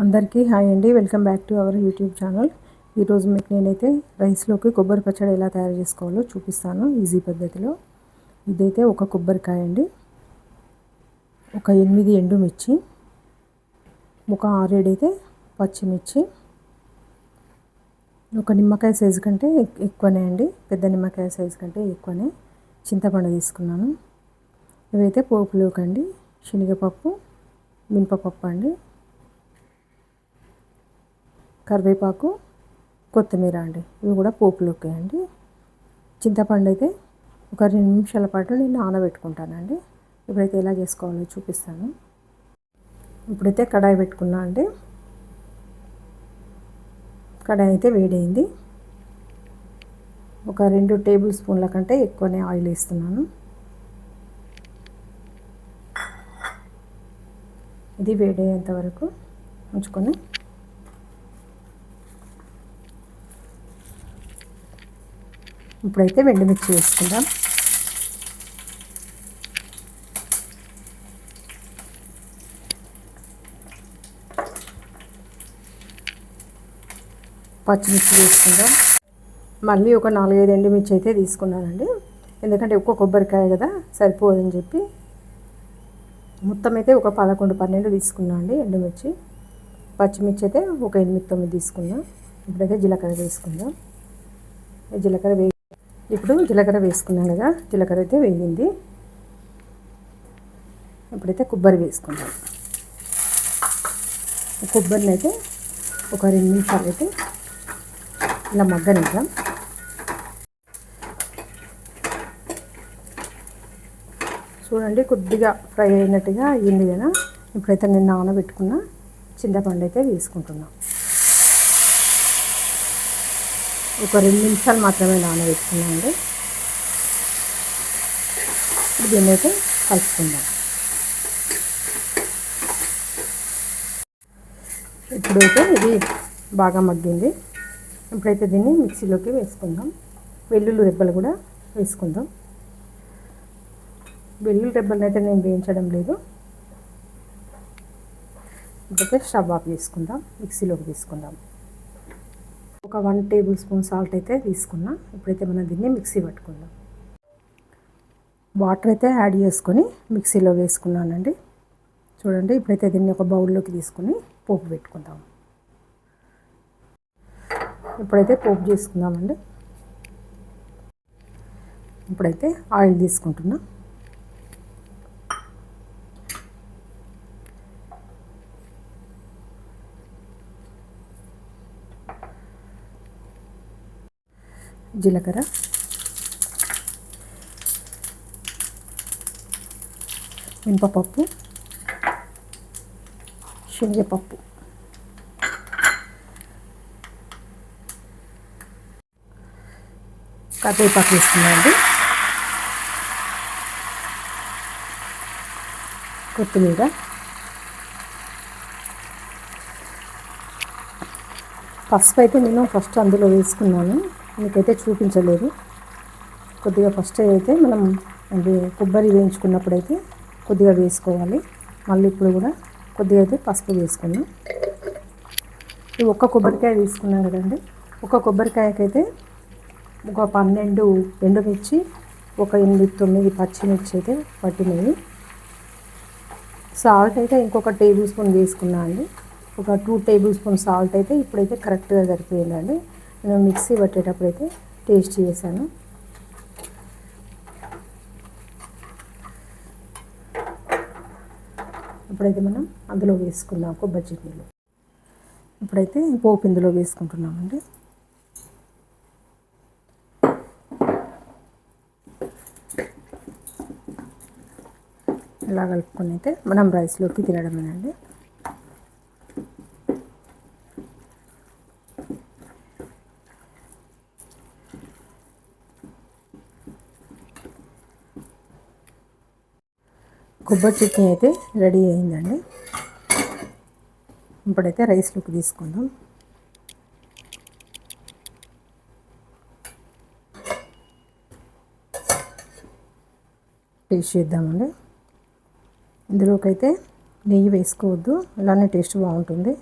అందరికీ హాయ్ అండి. Welcome back to our YouTube channel. ఈరోజు మీకు నేనైతే రైస్లోకి కొబ్బరి పచ్చడి ఎలా తయారు చేసుకోవాలో చూపిస్తాను ఈజీ పద్ధతిలో. ఇదైతే ఒక కొబ్బరికాయ అండి, ఒక 8 ఎండుమిర్చి, ఒక 6-7 అయితే పచ్చిమిర్చి, ఒక నిమ్మకాయ సైజు కంటే ఎక్కువనే అండి, పెద్ద నిమ్మకాయ సైజు కంటే ఎక్కువనే చింతపండు తీసుకున్నాను. ఇవైతే పోపులోకి అండి శనగపప్పు, మినపప్పు అండి, కరివేపాకు, కొత్తిమీర అండి, ఇవి కూడా పోపులోకి అండి. చింతపండు అయితే ఒక 2 నిమిషాల పాటు నేను నానబెట్టుకుంటానండి. ఇప్పుడైతే ఎలా చేసుకోవాలో చూపిస్తాను. ఇప్పుడైతే కడాయి పెట్టుకున్నా అండి. కడాయి అయితే వేడైంది. ఒక 2 టేబుల్ స్పూన్ల కంటే ఎక్కువనే ఆయిల్ వేస్తున్నాను. ఇది వేడయ్యేంత వరకు ఉంచుకొని ఇప్పుడైతే ఎండుమిర్చి వేసుకుందాం. పచ్చిమిర్చి వేసుకుందాం. మళ్ళీ ఒక 4-5 ఎండుమిర్చి అయితే తీసుకున్నానండి, ఎందుకంటే ఒక్క కొబ్బరికాయ కదా సరిపోదని చెప్పి. మొత్తం అయితే ఒక 11-12 తీసుకున్నా అండి ఎండుమిర్చి. పచ్చిమిర్చి అయితే ఒక 8-9 తీసుకున్నా. ఇప్పుడైతే జీలకర్ర వేసుకుందాం. ఇప్పుడు జీలకర్ర వేసుకున్నాం కదా, జీలకర్ర అయితే వేగింది. ఇప్పుడైతే కొబ్బరి వేసుకుందాం. కొబ్బరిని అయితే ఒక 2 నిమిషాలు అయితే ఇలా మగ్గనిద్దాం. చూడండి, కొద్దిగా ఫ్రై అయినట్టుగా అయ్యింది కదా. ఇప్పుడైతే నేను నానబెట్టుకున్న చింతపండు అయితే వేసుకుంటున్నాను. ఒక 2 నిమిషాలు మాత్రమే నానబెట్టుకున్నాను అండి. దీన్ని అయితే కలుపుకుందాం. ఇప్పుడైతే ఇది బాగా మగ్గింది. ఇప్పుడైతే దీన్ని మిక్సీలోకి వేసుకుందాం. వెల్లుల్లి రెబ్బలు కూడా వేసుకుందాం. వెల్లుల్లి రెబ్బలను అయితే నేను వేయించడం లేదు. ఇప్పుడైతే స్టవ్ ఆఫ్ చేసుకుందాం, మిక్సీలోకి తీసుకుందాం. ఒక 1 టేబుల్ స్పూన్ సాల్ట్ అయితే తీసుకున్నా. ఇప్పుడైతే మనం దీన్ని మిక్సీ పట్టుకుందాం. వాటర్ అయితే యాడ్ చేసుకొని మిక్సీలో వేసుకున్నానండి. చూడండి, ఇప్పుడైతే దీన్ని ఒక బౌల్లోకి తీసుకొని పోపు పెట్టుకుందాం. ఇప్పుడైతే పోపు చేసుకుందామండి. ఇప్పుడైతే ఆయిల్ తీసుకుంటున్నా. జీలకర్ర, మినపప్పు, శనగపప్పు, కరివేపాకు వేస్తున్నానండి, కొత్తిమీర, పసుపు అయితే నేను ఫస్ట్ అందులో వేసుకున్నాను, మీకైతే చూపించలేదు. కొద్దిగా ఫస్ట్ అయితే మనం అంటే కొబ్బరి వేయించుకున్నప్పుడైతే కొద్దిగా వేసుకోవాలి. మళ్ళీ ఇప్పుడు కూడా కొద్దిగా అయితే పసుపు వేసుకున్నాం. ఈ ఒక్క కొబ్బరికాయ తీసుకున్నాం కదండి. ఒక కొబ్బరికాయకైతే ఒక 12 ఎండుమిర్చి, ఒక 8-9 పచ్చిమిర్చి అయితే పట్టినవి. సాల్ట్ అయితే ఇంకొక టేబుల్ స్పూన్ వేసుకున్నా అండి. ఒక 2 టేబుల్ స్పూన్ సాల్ట్ అయితే ఇప్పుడైతే కరెక్ట్గా సరిపోయిందండి. నేను మిక్సీ పట్టేటప్పుడు అయితే టేస్ట్ చేశాను. ఇప్పుడైతే మనం అందులో వేసుకుందాం కొబ్బరి చట్నీలో. ఇప్పుడైతే పోపు ఇందులో వేసుకుంటున్నామండి. ఇలా కలుపుకొని అయితే మనం రైస్లోకి తినడమేనండి. కొబ్బరి చట్నీ అయితే రెడీ అయిందండి. ఇప్పుడైతే రైస్లోకి తీసుకుందాం. టేస్ట్ చేద్దామండి. ఇందులోకైతే నెయ్యి వేసుకోవద్దు, అలానే టేస్ట్ బాగుంటుంది.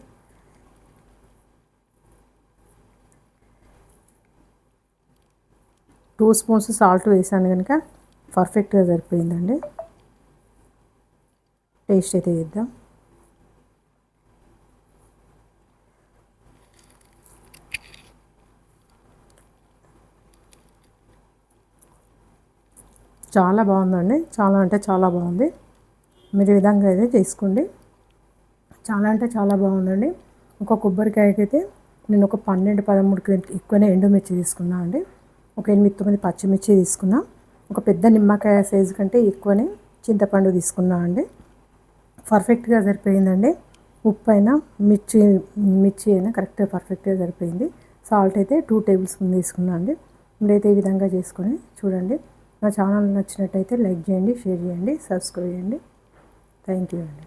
2 స్పూన్స్ సాల్ట్ వేసాను కనుక పర్ఫెక్ట్గా సరిపోయిందండి. టేస్ట్ అయితే చేద్దాం. చాలా బాగుందండి. చాలా అంటే చాలా బాగుంది. మీరు ఈ విధంగా అయితే చేసుకోండి. చాలా అంటే చాలా బాగుందండి. ఒక కొబ్బరికాయకైతే నేను ఒక 12, 13 ఎక్కువనే ఎండుమిర్చి తీసుకున్నా అండి. ఒక 8, 9 పచ్చిమిర్చి తీసుకున్నా. ఒక పెద్ద నిమ్మకాయ సైజు కంటే ఎక్కువనే చింతపండు తీసుకున్నా అండి. పర్ఫెక్ట్గా సరిపోయిందండి. ఉప్పు అయినా మిర్చి అయినా కరెక్ట్గా పర్ఫెక్ట్గా సరిపోయింది. సాల్ట్ అయితే 2 టేబుల్ స్పూన్ తీసుకున్నా అండి. మీరైతే ఈ విధంగా చేసుకొని చూడండి. నా ఛానల్ నచ్చినట్టయితే లైక్ చేయండి, షేర్ చేయండి, సబ్స్క్రైబ్ చేయండి. థ్యాంక్ యూ అండి.